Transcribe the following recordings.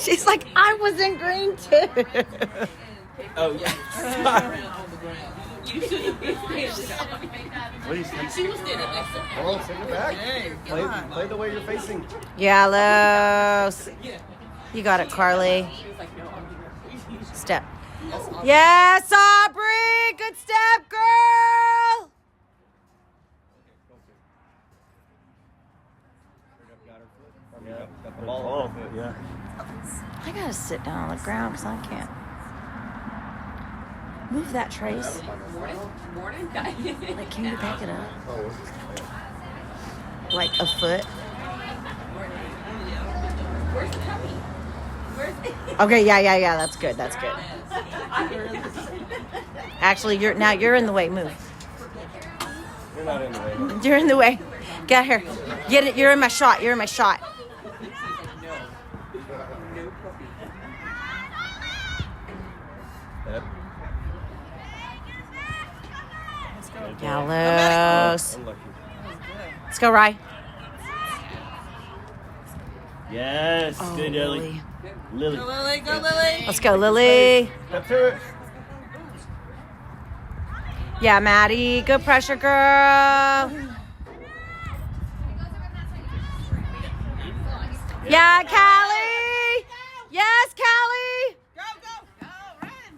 She's like, I was in green too. Oh, yeah. You shouldn't be What is he? She was standing next to her. Come on, send it back. Play the way you're facing. Yellows. You got it, Carly. Step. Yes, Aubrey. Good step, girl. Yeah, got the ball off it. Yeah. I gotta sit down on the ground because I can't move that, Trace. Morning, guys. Like, can you back it up? Like a foot? Where's the puppy? Where's it? Okay, yeah. That's good. Actually, you're in the way. Move. You're not in the way. You're in the way. Get here. Get it. You're in my shot. You're in my shot. Yep. Gallows. Unlucky. Let's go, Rye. Yes, Oh, good, Lily. Lily. Go, Lily. Go, Lily. Let's go, Lily. Step to it. Yeah, Maddie. Good pressure, girl. Yeah, Callie. Yes, Callie. Go, run.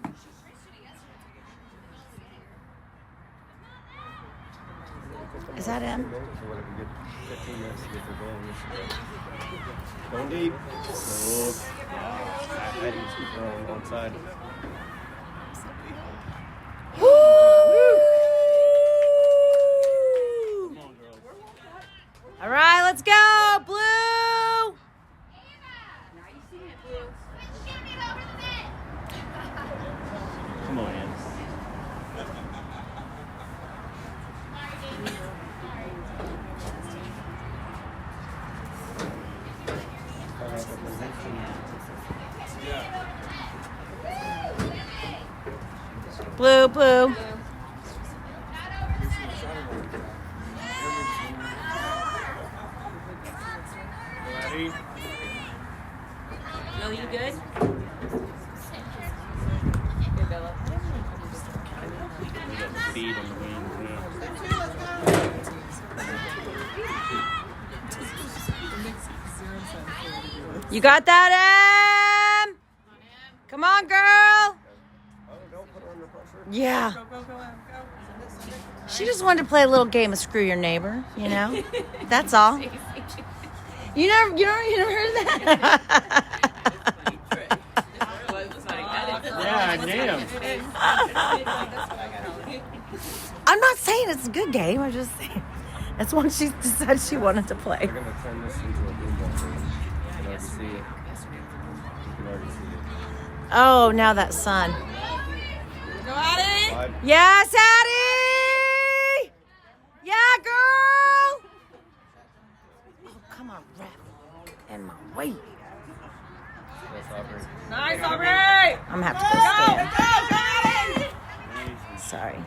Is that him? So whatever, get 15 minutes to get the goal. Going deep. Oh. Eddie's on one side. All right, let's go, Blue. Come on, Ann. Blue. Lily, you good? We got the speed on the wings, yeah. You got that, Em? Come on, girl. Oh, don't put her under pressure. Yeah. Go. She just wanted to play a little game of screw your neighbor, you know? That's all. You never heard that? Yeah, damn. I'm not saying it's a good game. I'm just saying that's one she decided she wanted to play. They're going to turn this into a boom ball game. You can already see it. You can already see it. Oh, now that sun. Go, Addie. Five. Yes, Addie! Yeah, girl! Oh, come on, ref. In my way. That's Aubrey. Nice, Aubrey. I'm going to have to go stand. Go, Addie. Sorry.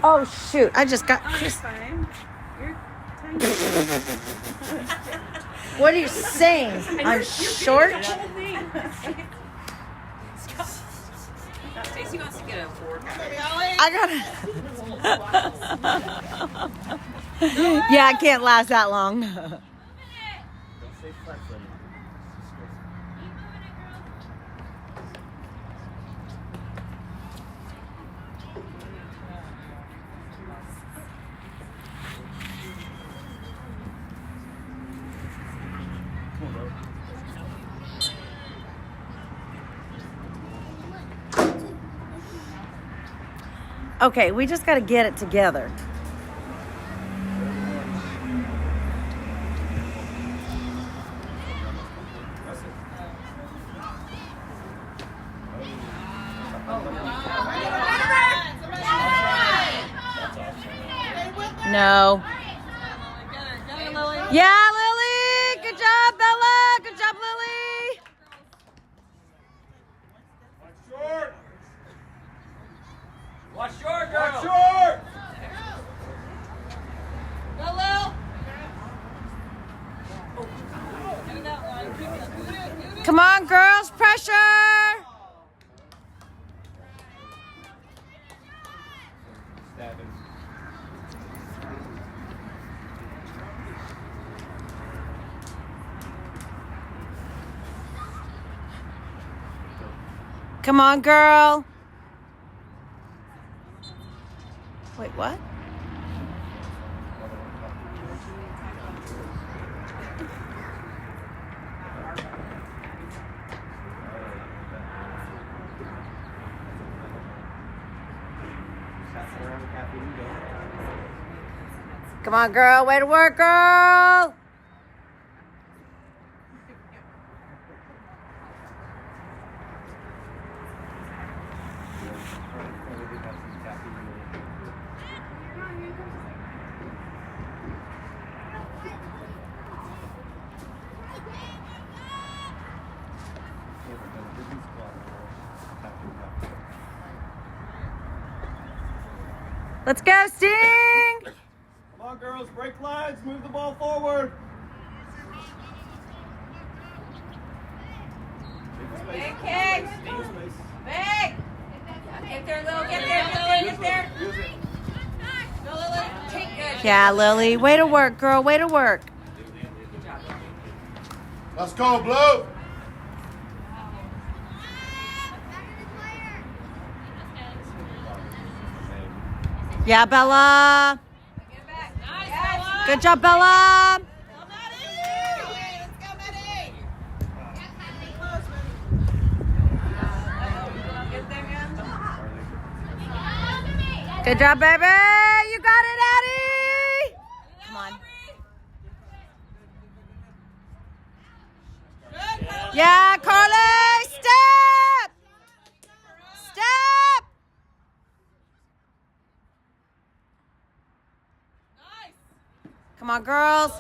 Oh, shoot. I just got Chris. Fine. You're tiny. What are you saying? I'm short? Stacey wants to get a fork. I gotta. Yeah, I can't last that long. Don't say flex on it. Come on, bro. Okay, we just gotta get it together. No. Yeah, Lily. Good job, Bella. Good job, Lily. Watch short, girl. Watch short! Go, Lil. Get it out, line. Come on, girls, pressure. Stabbing. Come on, girl. Wait, what? Come on, girl. Way to work, girl. Let's go, Sting. Come on, girls, break lines, move the ball forward. Big kicks. Big. Get there, Lil. Get there, Lily. Get there. Go, Lily. Take good. Yeah, Lily. Way to work, girl. Way to work. Let's go, Blue. Yeah, Bella. Get back. Nice, Bella. Good job, Bella. Let's go, Maddie. Get there, man. Good job, baby. You got it, Addie. Come on. Yeah, Carly. Step. Step. Come on, girls.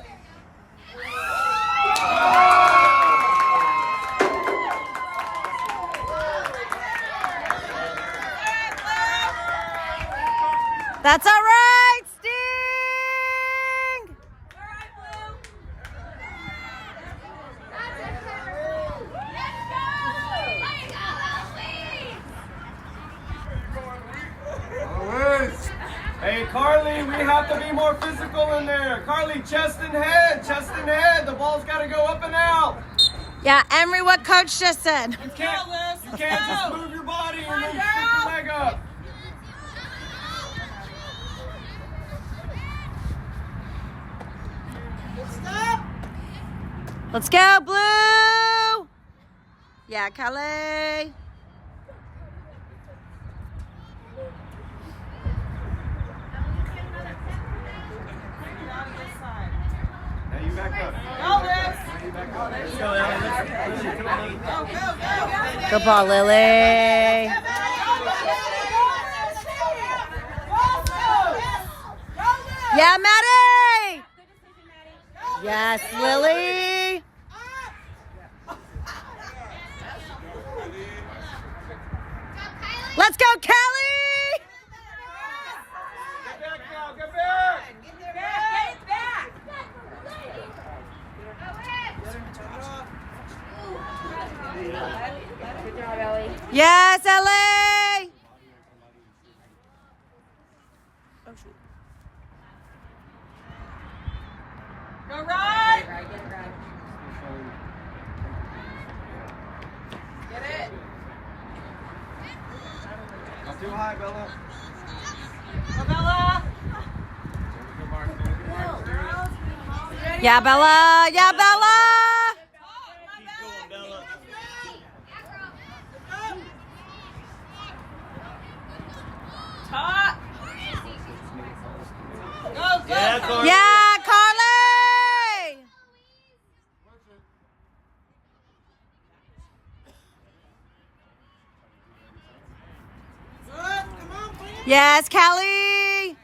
That's all right, Sting. Hey, Carly, we have to be more physical in there. Carly, chest and head, chest and head. The ball's got to go up and out. Yeah, Emery, what Coach just said. You can't just move your body and then stick your leg up. Let's go, Blue. Yeah, Kelly. Now you back up. Go, Liz. Now you back up. Let's go, Ellie. Good ball, Lily. Yeah, Maddie. Yes, Lily. Let's go, Kelly. Get back now, get back. Get back. Good job, Ellie. Yes, Ellie. Go right. Get it. Not too high, Bella. Go, Bella. Yeah, Bella. Yeah, Bella. Keep going, Bella. Top. Go, go. Yeah, Carly. Yeah, Carly. Yes, Kelly.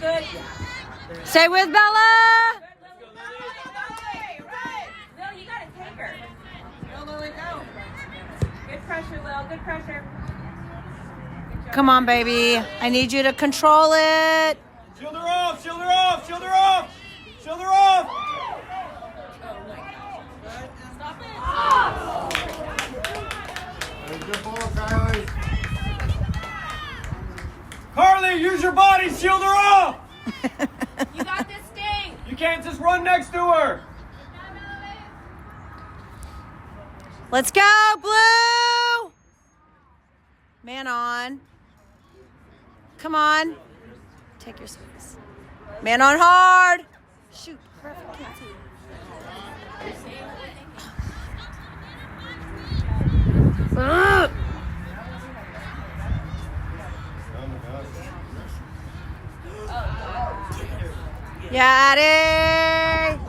good. Stay with Bella. Lil, you gotta take her. Go, Lily, go. Good pressure, Lil. Good pressure. Come on, baby. I need you to control it. Shield her off! Shield her off! Shield her off! Shield her off! Stop it. Good ball, Kylie. Carly, use your body! Shield her off! You got this, Sting. You can't just run next to her! Let's go, Blue. Man on. Come on. Take your space. Man on hard. Shoot. Perfect. Can't see. Ugh. Yeah, Addie.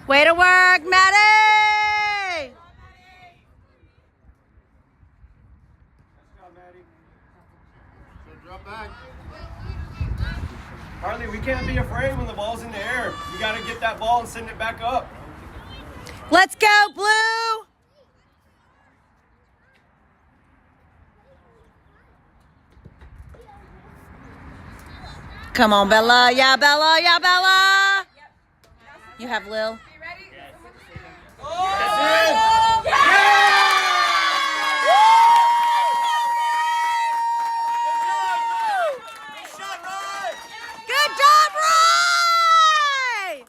Way to work, Maddie. Drop back. Carly, we can't be afraid when the ball's in the air. You gotta get that ball and send it back up. Let's go, Blue. Come on, Bella. Yeah, Bella. Yeah, Bella. You have Lil. Good job, Roy!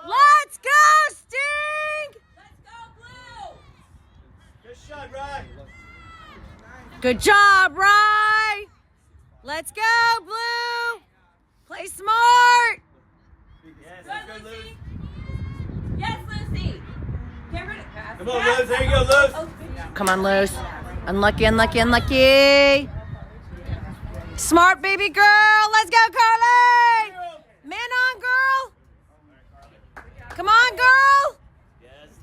Let's go, Sting! Let's go, Blue. Good shot, Ryan. Good job, Rye. Let's go, Blue. Play smart. Yes, Good, let's go, Luz. Lucy. Yes, Lucy. Get rid of pass. Come on, Luz. There you go, Luz. Oh, Come on, Luz. Unlucky, unlucky, unlucky. Smart baby girl. Let's go, Carly. Man on, girl. Come on, girl. Yes.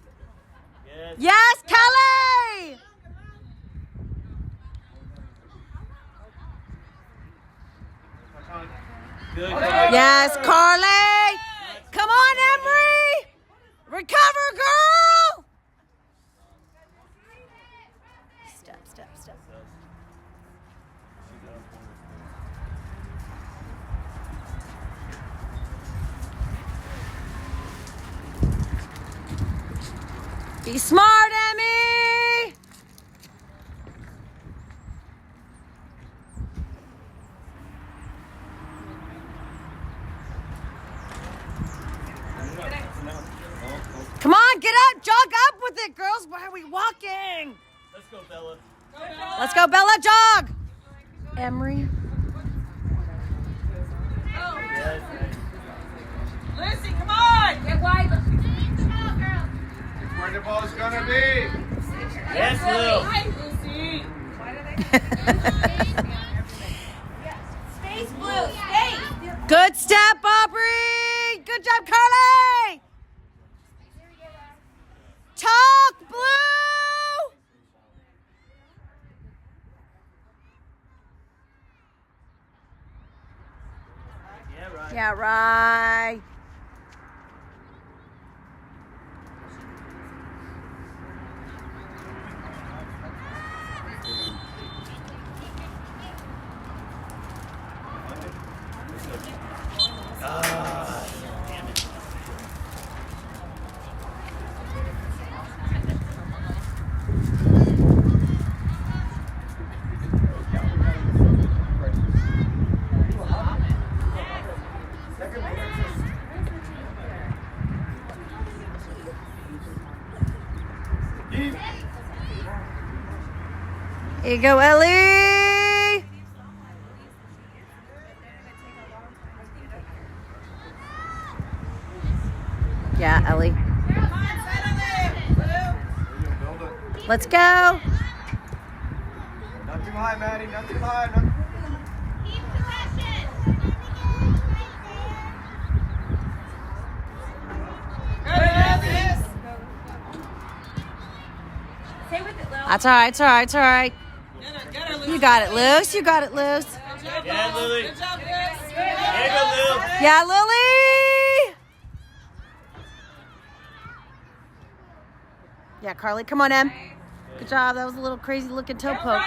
Yes. Yes, Kelly. Good. Yes, Carly. Come on, Emery. Recover, girl. Step, step, step. Be smart, Emmy. Come on, get up, jog up with it, girls. Why are we walking? Let's go, Bella. Let's go, Bella, jog. Emery. Yes. Lucy, come on. Get wide. Where the ball's gonna be. Yes, Lil. Hi, Lucy. Space, Blue. Space. Good step, Aubrey. Good job, Carly. Talk, Blue. Yeah, right. Yeah, right. Here you go, Ellie. Yeah, Ellie. Let's go. Not too high, Maddie. Not too high. Not... Stay with it, Lil. That's all right. It's all right. It's all right. You got it, Luce. You got it, Luce. Good Yeah, Lily. Good job, Liz. There you go, Lil. Yeah, Lily. Yeah, Carly. Come on, Em. Good job. That was a little crazy looking toe poke.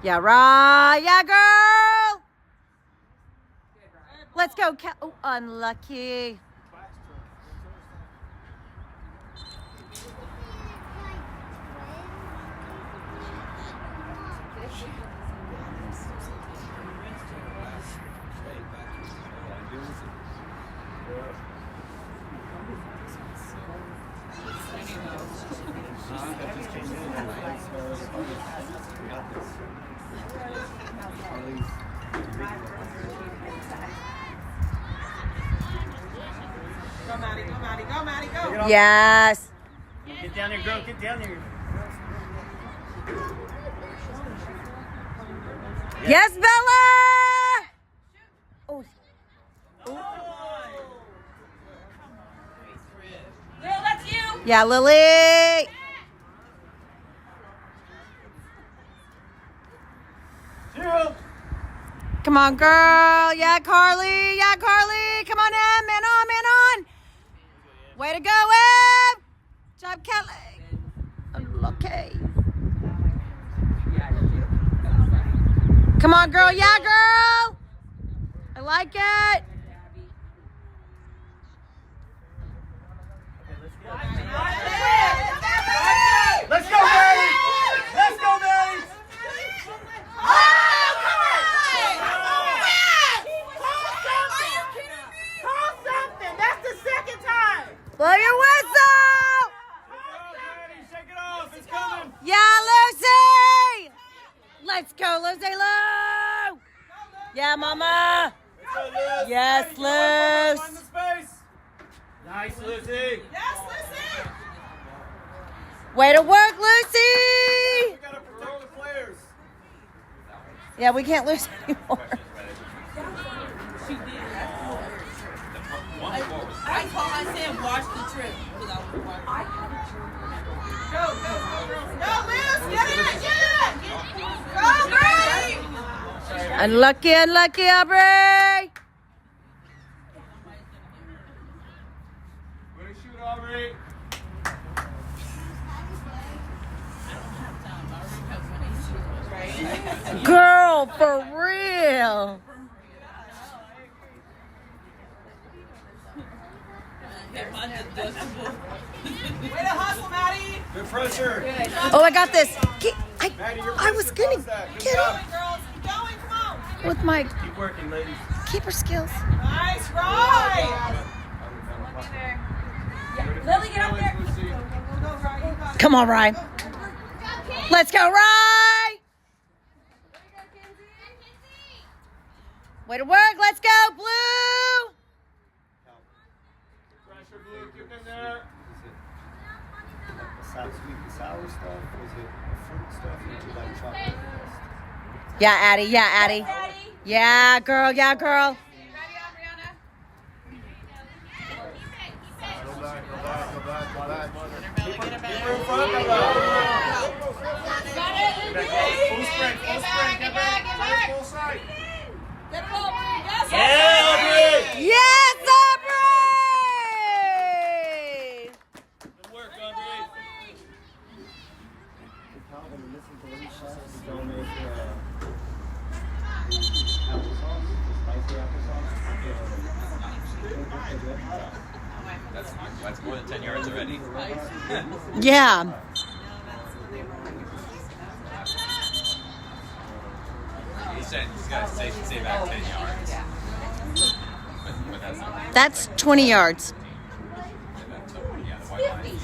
Yeah, right. Yeah, girl. Let's go. Oh, unlucky. Go, Maddie. Go, Maddie. Go, Maddie. Go. Yes. Get down there, girl. Get down there. Yes, Bella. Oh. Lil, that's you. Yeah, Lily. Come on, girl. Yeah, Carly. Yeah, Carly. Come on, Em. Man on, man on. Way to go, Em. Job, Kelly. Unlucky. Come on, girl. Yeah, girl. I like it. Let's go, baby. Let's go, baby. Blow your whistle. Shake it off. It's coming. Yeah, Lucy. Let's go, Lucy Lou. Yeah, Mama. Yes, Find Luce. the space. Nice, Lucy. Yes, listen. Way to work, Lucy. We gotta protect the players. Yeah, we can't lose anymore. I said watch the trip. Go, Liz. Get it. Go, Brady. Unlucky, unlucky, Aubrey. Way to shoot, Aubrey. Girl, for real. Way to hustle, Maddie. Good pressure. Oh, I got this. Maddie, you're I was pressure. gonna Close that. Good get job. it Girls, keep going. Come on. with my Keep working, ladies. keeper skills. Nice, right. Lily, get up there. Come on, Ryan. Let's go, Ryan. Way to work. Let's go, Blue. Pressure, Blue. Keep in there. Sweet and sour stuff? Was it fruit stuff? Or do you like chocolate? Yeah, Addie. Yeah, Addie. Yeah, girl. Yeah, girl. Go back. Keep her in front of her. Full sprint. Get back. Full side. Yeah, Aubrey. Yes, Aubrey. Good work, Aubrey. That's more than 10 yards already. Yeah. He said he's got to stay back 10 yards. But that's not. That's 20 yards. Yeah, the white line.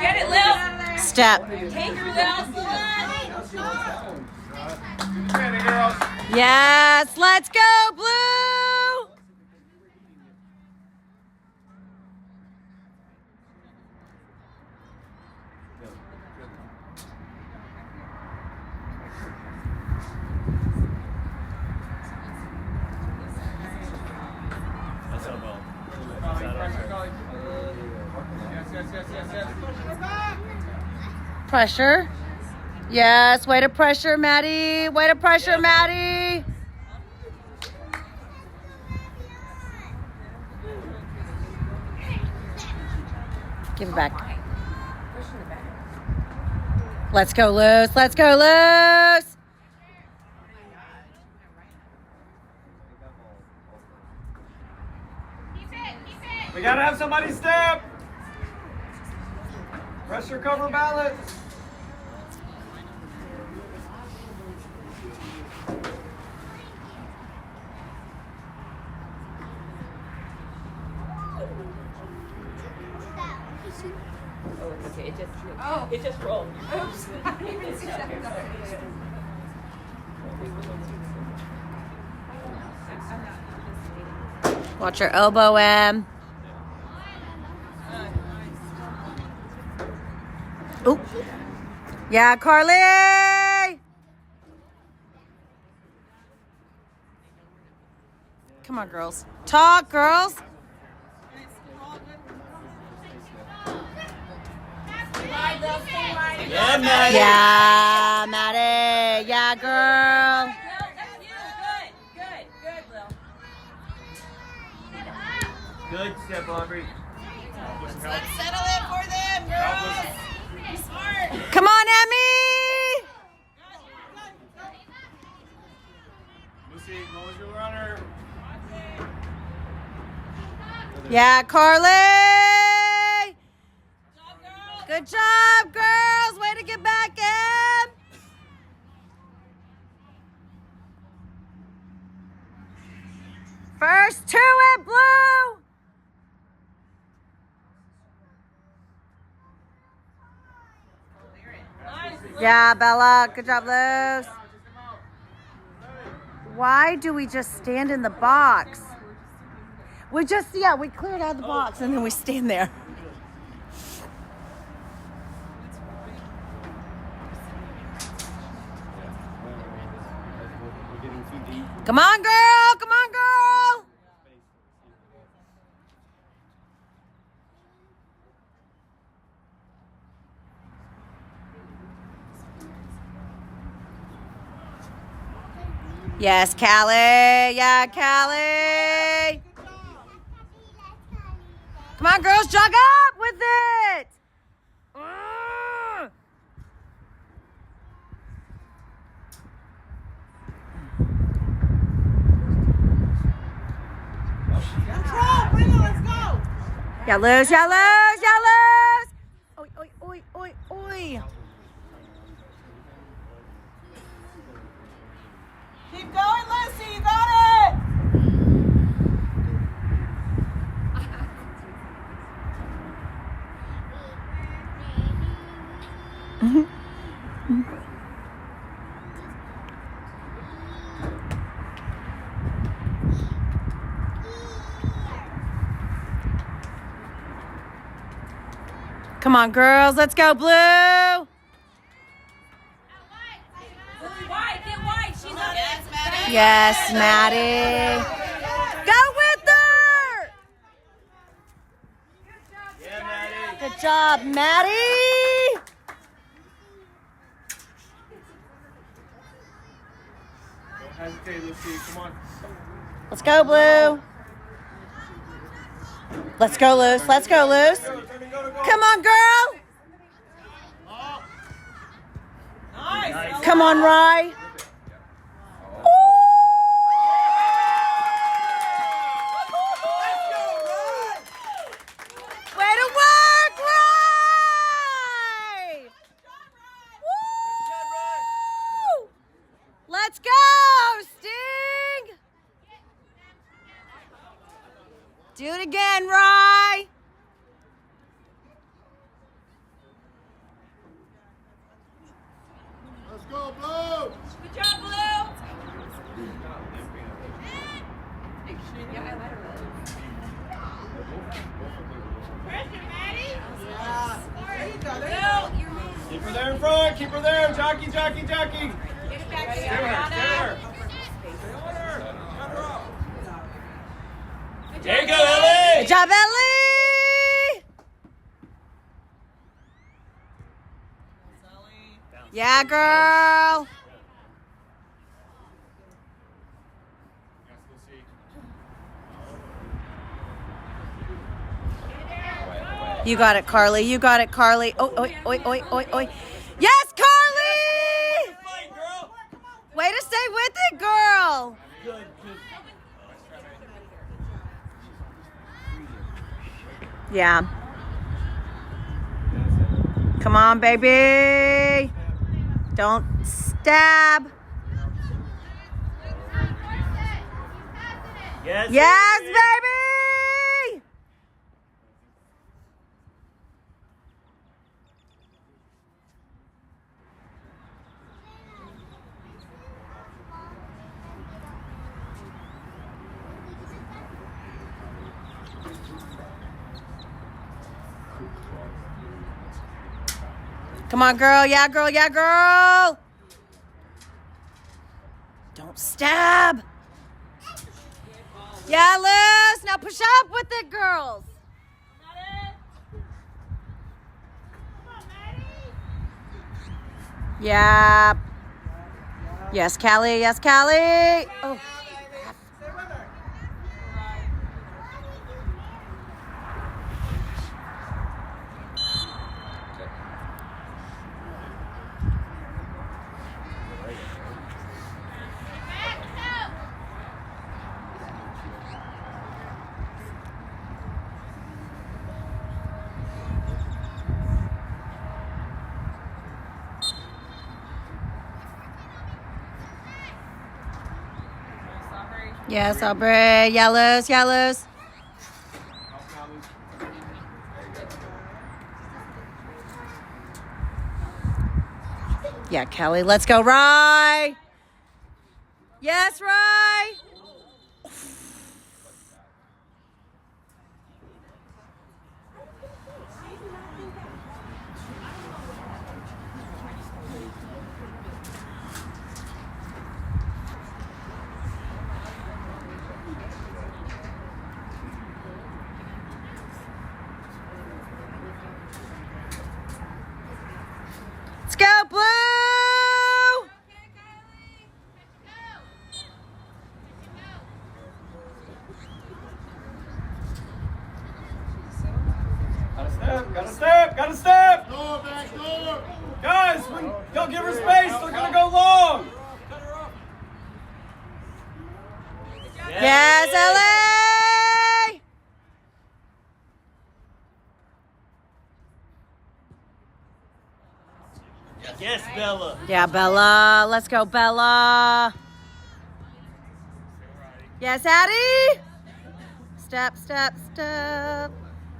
Get it, Lil. Step. Take her, Lil. Yes, let's go, Blue. That's how well. Yes. Pressure. Yes, way to pressure, Maddie. Way to pressure, Maddie. Give it back. Let's go loose. Let's go loose. We gotta have somebody step. Pressure cover balance. Oh, it's okay. It just rolled. Oops. Watch your elbow, Em. Oop. Yeah, Carly. Come on, girls. Talk, girls. Yeah, Maddie. Yeah, Maddie. Yeah, girl. Lil, that's you. Good, Lil. Good step, Aubrey. Let's settle it for them, girls. Be smart. Come on, Emmy. Lucy, what was your runner? Yeah, Carly. Good job, girls. Way to get back in. First to it, Blue. Yeah, Bella. Good job, Luz. Why do we just stand in the box? We clear it out of the box and then we stand there. We're getting too deep. Come on, girl. Come on, girl. Yes, Callie. Yeah, Callie. Come on, girls. Jog up with it. Yeah, lose, yeah, lose, yeah, lose. Oi, oi, oi, oi, oi. Keep going, Lucy. You got it. Come on, girls. Let's go, Blue. White, get white. She's on it. Maddie. Yes, Maddie. Go with her. Yeah, Maddie. Good job, Maddie. Don't hesitate, Lucy. Come on. Let's go, Blue. Let's go, Luce. Let's go, Luce. Come on, girl. Nice. Come on, Rye. Way to work, Rye. Woo! Let's go, Sting. Do it again, Rye. Let's go, Blue! Good job, Blue. Pressure, Maddie. There you go. Keep her there in front. Keep her there. Jockey, jockey, jockey. Get it back Stay here. with her. Stay with her. There you go, Ellie. Good job, Ellie. Yeah, girl. You got it, Carly. You got it, Carly. Oh, oi, oi, oi, oi, oi. Yes, Carly! Way to stay with it, girl. Yeah. Come on, baby. Don't stab. Yes, baby. Come on, girl. Yeah, girl. Yeah, girl. Don't stab. Yeah, Liz. Now push up with it, girls. Yeah. Yes, Callie. Yes, Callie. Oh. Yes, Aubrey. Yellows, yellows. Yeah, Kelly. Let's go, Rye. Yes, Rye. Let's go, Blue. Gotta step, gotta step! Door, back door! Guys, when y'all give her space, they're gonna go long! Yes, LA. Yes, Bella. Yeah, Bella. Let's go, Bella. Yes, Addie. Step, step, step.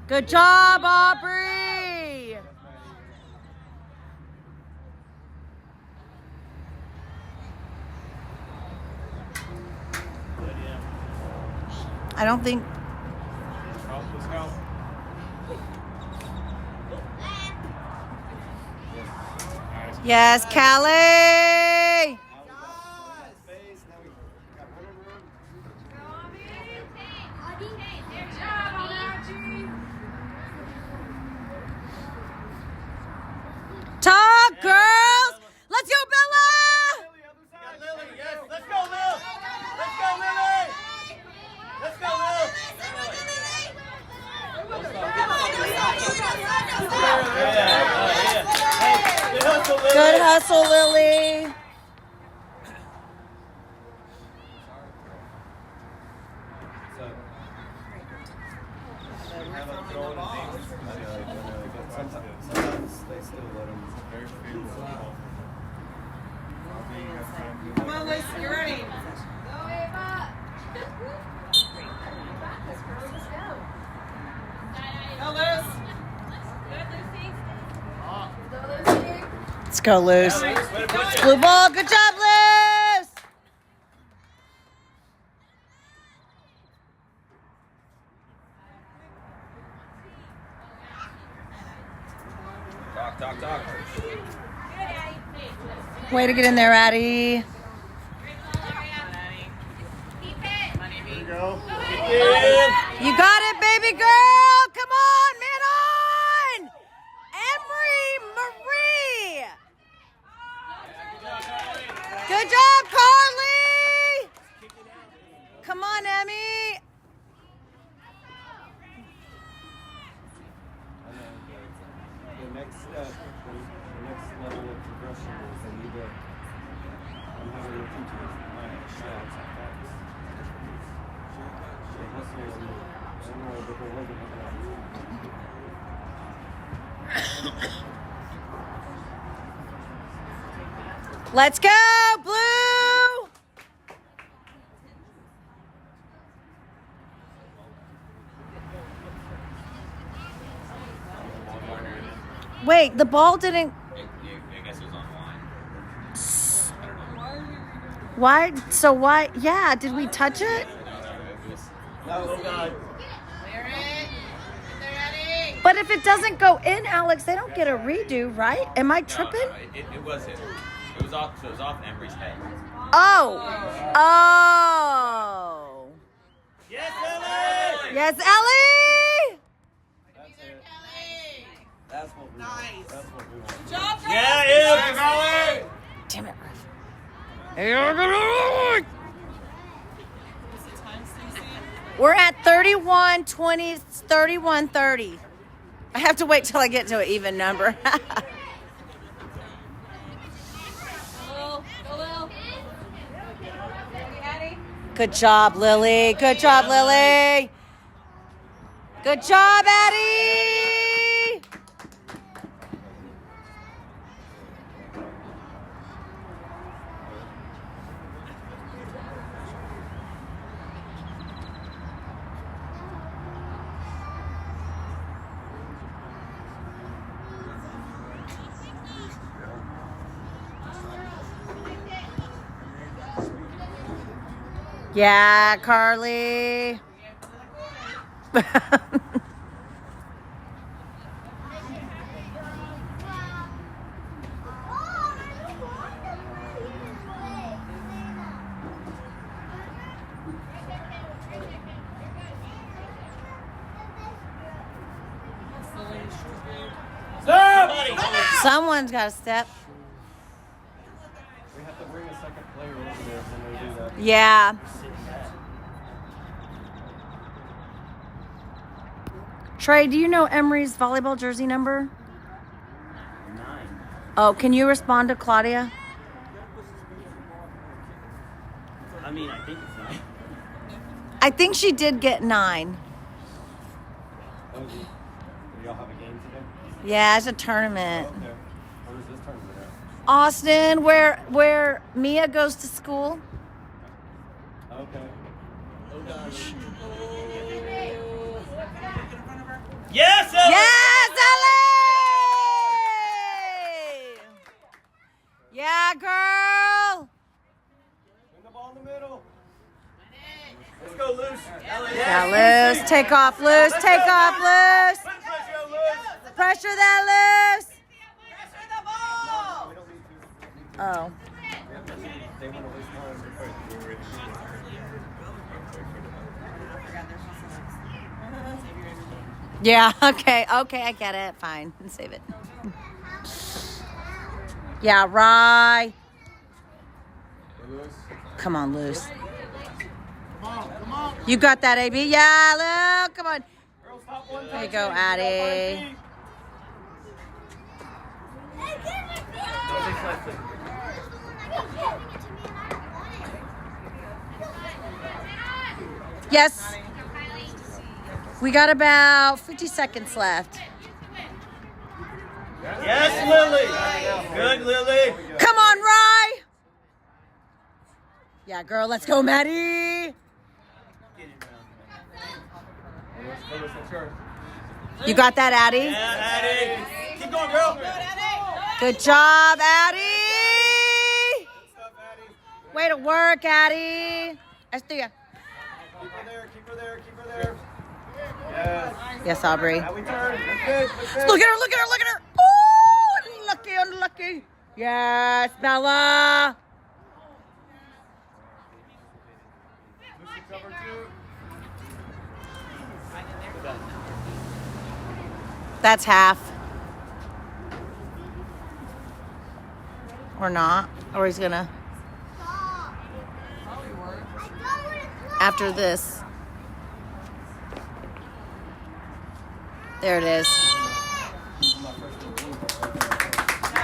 Good job, Aubrey. I don't think. Yes, Callie. Talk, girls. Let's go, Bella. Lily, yes. Let's go, Lil. Let's go, Lily. Let's go, Lil. Good hustle, Lily. Sometimes they still let them. Come on, Liz, you're ready. Go, Liz. Let's go, Luz. Blue ball. Good job, Liz. Talk. Way to get in there, Addie. There you go. You got it, baby girl. Come on, man on. Emery Marie. next step, the next level of progression is they need to. I'm having to teach you my shots like that. She hustle and I don't know, but they're looking at that. Let's go, Blue! Wait, the ball didn't. I guess it was on the line. I don't know. Why? So why? Yeah, did we touch it? No, it was. Oh, God. Clear it. Get there, Eddie. But if it doesn't go in, Alex, they don't get a redo, right? Am I tripping? No, it was hit. It was off. So it was off Emery's head. Oh. Oh. Yes, Lily! Yes, Ellie! That's it. Kelly. That's what we want. That's what we want. Job, Yeah, it is, Kelly! Damn it, Ref. We're at 31-20, 31-30. I have to wait till I get to an even number. Go, Lil. Ready, Eddie? Good job, Lily. Good job, Lily. Good job, Eddie. Yeah, Carly. Someone's got to step. We have to bring a second player over there when they do that. Yeah. Trey, do you know Emery's volleyball jersey number? 9. Oh, can you respond to Claudia? I mean, I think it's 9. I think she did get 9. Oh, do y'all have a game today? Yeah, it's a tournament. Okay. Where's this tournament at? Austin, where Mia goes to school. Okay. Yes, Ellie! Yes, Ellie! Yeah, girl. Bring the ball in the middle. Let's go loose. Ellie. Yeah, loose. Take off, loose. Take off, loose. Put pressure on loose. Pressure that loose. Pressure the ball. We don't need to. Oh. They want to waste time. Yeah, okay, I get it. Fine. Save it. Yeah, Rye. Come on, loose. Come on. You got that, AB? Yeah, Luke. Come on. Girls, top one. There you go, Addie. Yes. We got about 50 seconds left. Yes, Lily. Good, Lily. Come on, Rye. Yeah, girl, let's go, Maddie. You got that, Addie? Yeah, Addie. Keep going, girl. Good job, Addie. Way to work, Addie. Let's do ya. Keep her there. Keep her there. Keep her there. Yes. Yes, Aubrey. Now we turn. That's good. That's good. Look at her, look at her, look at her. Oh, unlucky, unlucky. Yes, Bella. Cover 2. That's half. Or not. Or he's gonna. After this. There it is.